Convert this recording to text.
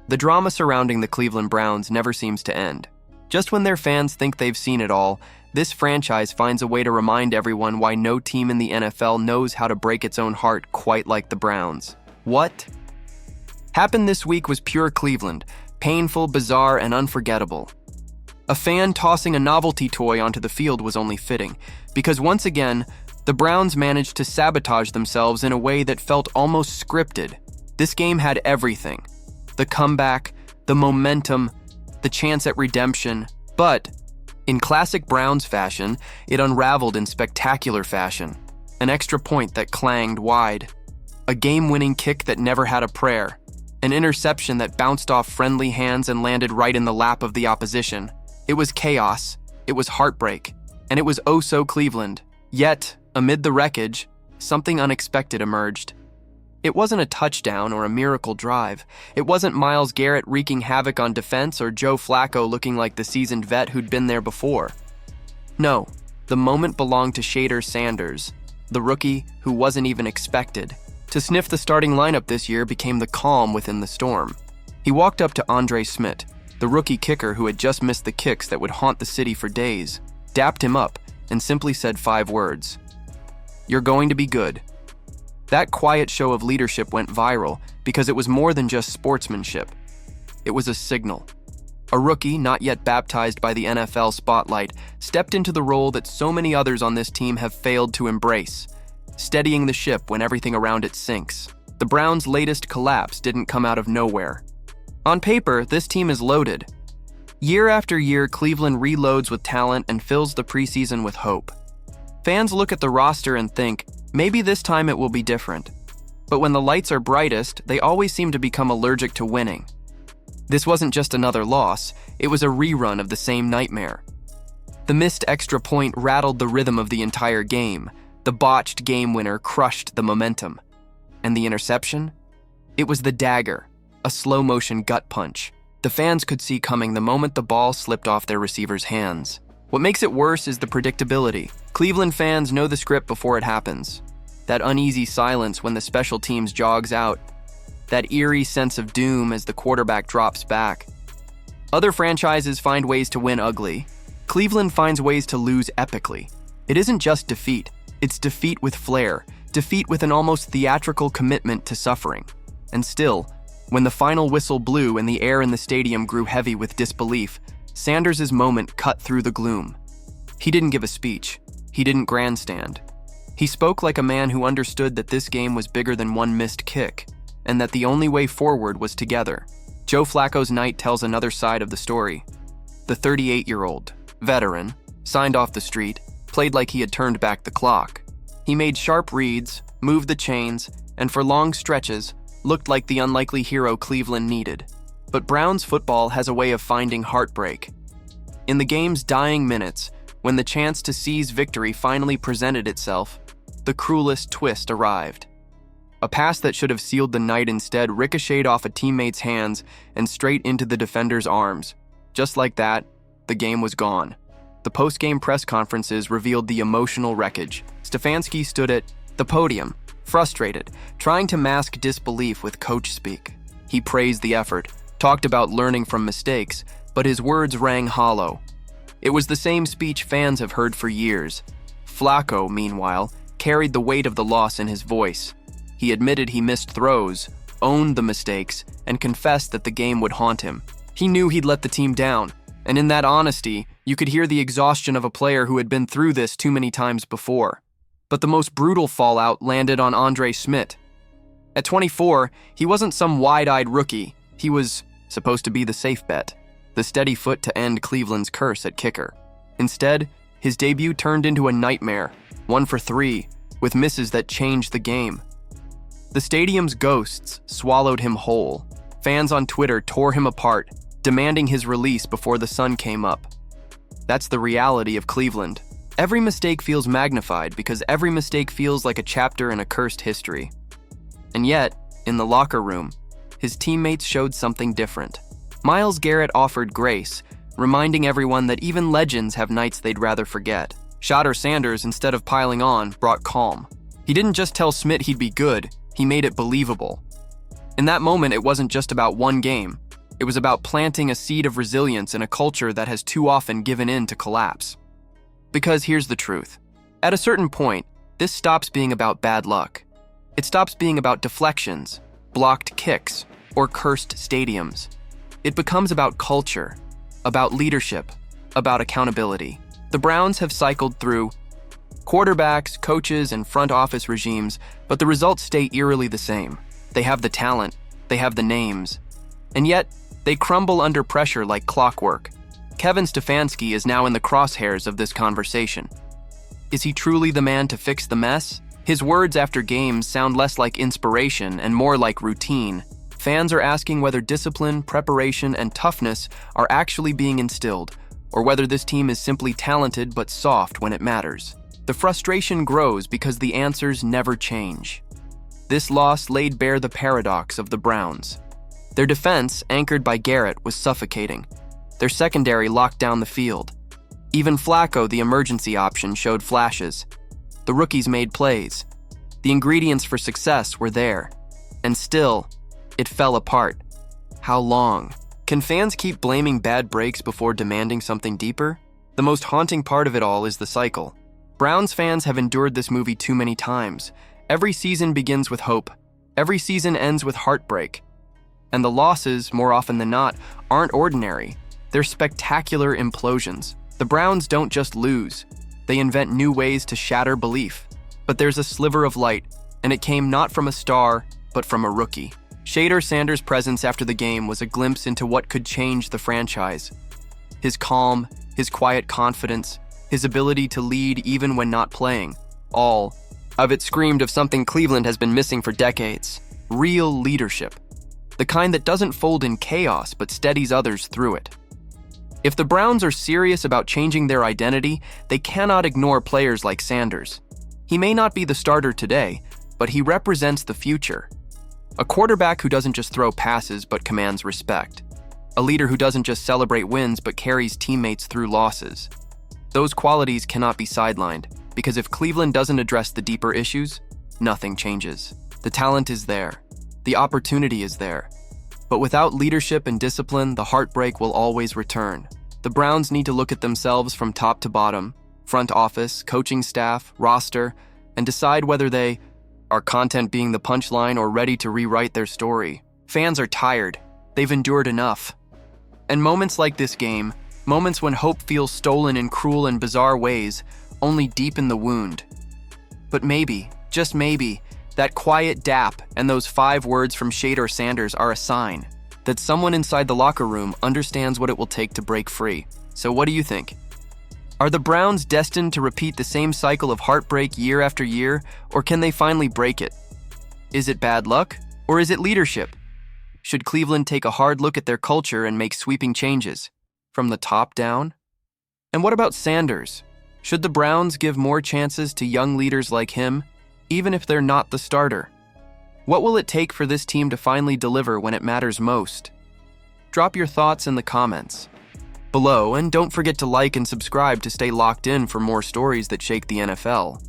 The drama surrounding the Cleveland Browns never seems to end. Just when their fans think they've seen it all, this franchise finds a way to remind everyone why no team in the NFL knows how to break its own heart quite like the Browns. What happened this week was pure Cleveland, painful, bizarre, and unforgettable. A fan tossing a novelty toy onto the field was only fitting, because once again, the Browns managed to sabotage themselves in a way that felt almost scripted. This game had everything: the comeback, the momentum, the chance at redemption, but in classic Browns fashion, it unraveled in spectacular fashion. An extra point that clanged wide, a game-winning kick that never had a prayer, an interception that bounced off friendly hands and landed right in the lap of the opposition. It was chaos, it was heartbreak, and it was oh so Cleveland. Yet, amid the wreckage, something unexpected emerged. It wasn't a touchdown or a miracle drive. It wasn't Myles Garrett wreaking havoc on defense or Joe Flacco looking like the seasoned vet who'd been there before. No, the moment belonged to Shedeur Sanders, the rookie who wasn't even expected. To sniff the starting lineup this year became the calm within the storm. He walked up to Andre Smith, the rookie kicker who had just missed the kicks that would haunt the city for days, dapped him up, and simply said 5 words. "You're going to be good." That quiet show of leadership went viral because it was more than just sportsmanship. It was a signal. A rookie, not yet baptized by the NFL spotlight, stepped into the role that so many others on this team have failed to embrace, steadying the ship when everything around it sinks. The Browns' latest collapse didn't come out of nowhere. On paper, this team is loaded. Year after year, Cleveland reloads with talent and fills the preseason with hope. Fans look at the roster and think, maybe this time it will be different. But when the lights are brightest, they always seem to become allergic to winning. This wasn't just another loss, it was a rerun of the same nightmare. The missed extra point rattled the rhythm of the entire game. The botched game winner crushed the momentum. And the interception? It was the dagger, a slow-motion gut punch. The fans could see coming the moment the ball slipped off their receiver's hands. What makes it worse is the predictability. Cleveland fans know the script before it happens. That uneasy silence when the special teams jogs out. That eerie sense of doom as the quarterback drops back. Other franchises find ways to win ugly. Cleveland finds ways to lose epically. It isn't just defeat. It's defeat with flair. Defeat with an almost theatrical commitment to suffering. And still, when the final whistle blew and the air in the stadium grew heavy with disbelief, Sanders' moment cut through the gloom. He didn't give a speech. He didn't grandstand. He spoke like a man who understood that this game was bigger than one missed kick, and that the only way forward was together. Joe Flacco's night tells another side of the story. The 38-year-old, veteran, signed off the street, played like he had turned back the clock. He made sharp reads, moved the chains, and for long stretches, looked like the unlikely hero Cleveland needed. But Browns football has a way of finding heartbreak. In the game's dying minutes, when the chance to seize victory finally presented itself, the cruelest twist arrived. A pass that should have sealed the night instead ricocheted off a teammate's hands and straight into the defender's arms. Just like that, the game was gone. The post-game press conferences revealed the emotional wreckage. Stefanski stood at the podium, frustrated, trying to mask disbelief with coach speak. He praised the effort, talked about learning from mistakes, but his words rang hollow. It was the same speech fans have heard for years. Flacco, meanwhile, carried the weight of the loss in his voice. He admitted he missed throws, owned the mistakes, and confessed that the game would haunt him. He knew he'd let the team down, and in that honesty, you could hear the exhaustion of a player who had been through this too many times before. But the most brutal fallout landed on Andre Smith. At 24, he wasn't some wide-eyed rookie. He was supposed to be the safe bet, the steady foot to end Cleveland's curse at kicker. Instead, his debut turned into a nightmare, 1 for 3, with misses that changed the game. The stadium's ghosts swallowed him whole. Fans on Twitter tore him apart, demanding his release before the sun came up. That's the reality of Cleveland. Every mistake feels magnified because every mistake feels like a chapter in a cursed history. And yet, in the locker room, his teammates showed something different. Myles Garrett offered grace, reminding everyone that even legends have nights they'd rather forget. Shedeur Sanders, instead of piling on, brought calm. He didn't just tell Smith he'd be good, he made it believable. In that moment, it wasn't just about one game. It was about planting a seed of resilience in a culture that has too often given in to collapse. Because here's the truth. At a certain point, this stops being about bad luck. It stops being about deflections, blocked kicks, or cursed stadiums. It becomes about culture, about leadership, about accountability. The Browns have cycled through quarterbacks, coaches, and front office regimes, but the results stay eerily the same. They have the talent, they have the names, and yet they crumble under pressure like clockwork. Kevin Stefanski is now in the crosshairs of this conversation. Is he truly the man to fix the mess? His words after games sound less like inspiration and more like routine. Fans are asking whether discipline, preparation, and toughness are actually being instilled, or whether this team is simply talented but soft when it matters. The frustration grows because the answers never change. This loss laid bare the paradox of the Browns. Their defense, anchored by Garrett, was suffocating. Their secondary locked down the field. Even Flacco, the emergency option, showed flashes. The rookies made plays. The ingredients for success were there. And still, it fell apart. How long? Can fans keep blaming bad breaks before demanding something deeper? The most haunting part of it all is the cycle. Browns fans have endured this movie too many times. Every season begins with hope. Every season ends with heartbreak. And the losses, more often than not, aren't ordinary. They're spectacular implosions. The Browns don't just lose. They invent new ways to shatter belief. But there's a sliver of light, and it came not from a star, but from a rookie. Shedeur Sanders' presence after the game was a glimpse into what could change the franchise. His calm, his quiet confidence, his ability to lead even when not playing, all of it screamed of something Cleveland has been missing for decades: real leadership. The kind that doesn't fold in chaos but steadies others through it. If the Browns are serious about changing their identity, they cannot ignore players like Sanders. He may not be the starter today, but he represents the future. A quarterback who doesn't just throw passes but commands respect. A leader who doesn't just celebrate wins but carries teammates through losses. Those qualities cannot be sidelined, because if Cleveland doesn't address the deeper issues, nothing changes. The talent is there. The opportunity is there. But without leadership and discipline, the heartbreak will always return. The Browns need to look at themselves from top to bottom, front office, coaching staff, roster, and decide whether they are content being the punchline or ready to rewrite their story. Fans are tired. They've endured enough. And moments like this game, moments when hope feels stolen in cruel and bizarre ways, only deepen the wound. But maybe, just maybe, that quiet dap and those 5 words from Shedeur Sanders are a sign that someone inside the locker room understands what it will take to break free. So what do you think? Are the Browns destined to repeat the same cycle of heartbreak year after year, or can they finally break it? Is it bad luck, or is it leadership? Should Cleveland take a hard look at their culture and make sweeping changes, from the top down? And what about Sanders? Should the Browns give more chances to young leaders like him, even if they're not the starter? What will it take for this team to finally deliver when it matters most? Drop your thoughts in the comments below, and don't forget to like and subscribe to stay locked in for more stories that shake the NFL.